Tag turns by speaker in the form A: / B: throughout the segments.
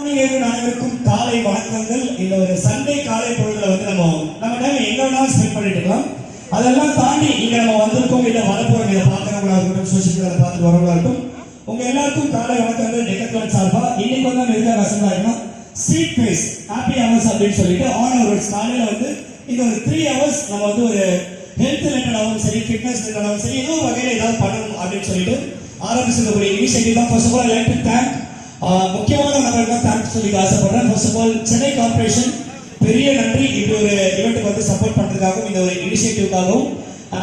A: அனைவருக்கும் காலை வணக்கங்கள். இந்த ஒரு சண்டே காலை பொழுதுல வந்து நம்ம டைம் எங்க வேணாலும் ஸ்பெண்ட் பண்ணிட்டு இருக்கலாம். அதெல்லாம் தாண்டி இங்க நம்ம வந்திருக்கோம், இல்ல வரப்போறோம், இதை பார்க்கறவங்களா இருக்கட்டும், சோசியல் மீடியால பார்த்துட்டு வரவங்களா இருக்கட்டும், உங்க எல்லாருக்கும் காலை வணக்கங்கள். டெக்கத்லான் சார்பா இன்னைக்கு வந்து நம்ம எதுக்காக வசந்தாருன்னா ஸ்வீட் ஃபேஸ் ஹாப்பி ஹவர்ஸ் அப்படின்னு சொல்லிட்டு ஆன் ஹவர்ஸ் காலையில வந்து இந்த ஒரு 3 hours நம்ம வந்து ஒரு ஹெல்த் ரிலேட்டடாகவும் சரி, ஃபிட்னஸ் ரிலேட்டடாகவும் சரி, ஏதோ வகையில் ஏதாவது பண்ணணும் அப்படின்னு சொல்லிட்டு ஆரம்பிச்சிருக்கக்கூடிய இனிஷியேட்டிவ் தான். First of all I like to thank முக்கியமான நபர்கள் தான் தேங்க்ஸ் சொல்லி ஆசைப்படுறேன். First of all Chennai corporation பெரிய நன்றி இப்படி ஒரு ஈவெண்ட்டுக்கு வந்து சப்போர்ட் பண்ணுறதுக்காகவும் இந்த ஒரு இனிஷியேட்டிவ்காகவும்.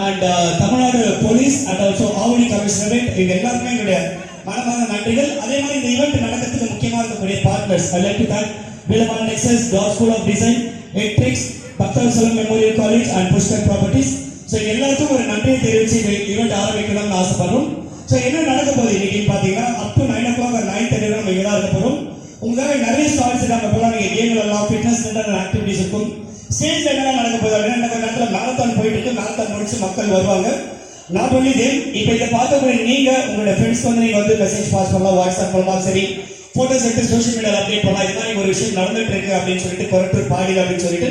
A: And Tamil Nadu police and also Avadi commissionerate இவங்க எல்லாருமே என்னுடைய மனமான நன்றிகள். அதே மாதிரி இந்த ஈவெண்ட் நடக்கிறதுக்கு முக்கியமாக இருக்கக்கூடிய partners I like to thank விலமான் Nexus, DOT school of design, எட்ரிக்ஸ், Bhaktavatsalam memorial college and Pushkar properties. So எல்லாருக்கும் ஒரு நன்றியை தெரிவித்து இந்த ஈவெண்ட் ஆரம்பிக்கணும்னு ஆசைப்படுறோம். ஸோ என்ன நடக்க போகுது இன்னைக்கு பார்த்தீங்கன்னா அப் டு 9 o'clock or 9:30 நம்ம இங்கே தான் இருக்க போகிறோம். உங்களுக்காக நிறைய ஸ்டால்ஸ் இருக்காங்க. போகலாம், நீங்கள் கேம் விளாடலாம், ஃபிட்னஸ் ரிலேட்டட் ஆக்டிவிட்டிஸ் இருக்கும். ஸ்டேஜில் என்ன நடக்க போகுது அப்படின்னா நம்ம நேரத்தில் மேரத்தான் போயிட்டு இருக்கு. மேரத்தான் முடிச்சு மக்கள் வருவாங்க. நாட் ஒன்லி தேம், இப்போ இதை பார்க்கக்கூடிய நீங்கள் உங்களோட ஃப்ரெண்ட்ஸ் வந்து நீங்கள் வந்து மெசேஜ் பாஸ் பண்ணலாம், வாட்ஸ்அப் பண்ணலாம், சரி ஃபோட்டோஸ் எடுத்து சோஷியல் மீடியாவில் அப்டேட் பண்ணலாம். இது மாதிரி ஒரு விஷயம் நடந்துட்டு இருக்கு அப்படின்னு சொல்லிட்டு கொரட்டூர் பாடி அப்படின்னு சொல்லிட்டு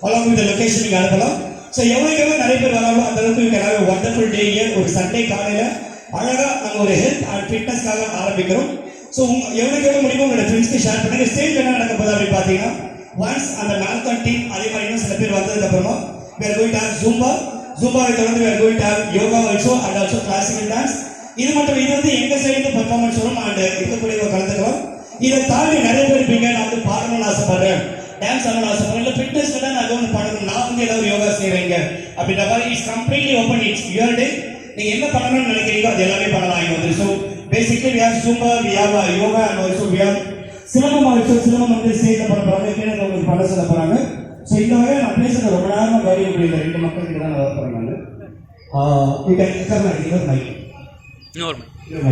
A: அலாங் வித் லொகேஷன் நீங்கள் அனுப்பலாம். ஸோ எவ்வளோக்கு நிறைய பேர் வராங்களோ அந்த அளவுக்கு வண்டர்ஃபுல் டே இயர். ஒரு சண்டே காலையில் அழகா நம்ம ஒரு ஹெல்த் அண்ட் ஃபிட்னஸ்க்காக ஆரம்பிக்கிறோம். ஸோ எவ்வளோக்கு முடியுமோ உங்களோட ஃப்ரெண்ட்ஸ்க்கு ஷேர் பண்ணுங்க. ஸ்டேஜ் என்ன நடக்க போகுது அப்படின்னு பார்த்தீங்கன்னா ஒன்ஸ் அந்த மேரத்தான் டீம் அதே மாதிரி இன்னும் சில பேர் வந்ததுக்கு அப்புறமா we are going to have ஜூம்பாவை தொடர்ந்து we are going to have yoga also and also classical dance. இது மட்டும் இது வந்து எங்க சைடு பெர்ஃபார்மன்ஸ் வரும் அண்ட் இருக்கக்கூடிய கலந்துக்கலாம். இதை தாண்டி நிறைய பேர் இருப்பீங்க, நான் வந்து பாடணும்னு ஆசைப்படுறேன், டான்ஸ் ஆடணும்னு ஆசைப்படுறேன், இல்லை ஃபிட்னஸ் தான் நான் ஒன்று பண்ணணும், நான் வந்து ஏதாவது யோகா செய்கிறேங்க அப்படின்ற மாதிரி it's completely open. It's your day. நீங்க என்ன பண்ணணும்னு நினைக்கிறீங்களோ அது எல்லாமே பண்ணலாம் இங்க வந்து. So basically we have Zumba, we have yoga and also we have silambam. Also silambam வந்து ஸ்டேஜில் பண்ண போறாங்க, கீழே உங்களுக்கு பண்ண சொல்ல போறாங்க. ஸோ இந்த வகையில் நான் பேசுறது ரொம்ப நேரமாக கவனிக்கக்கூடிய இந்த 2 மக்கள்கிட்ட தான் நான் வர போறேன். நான்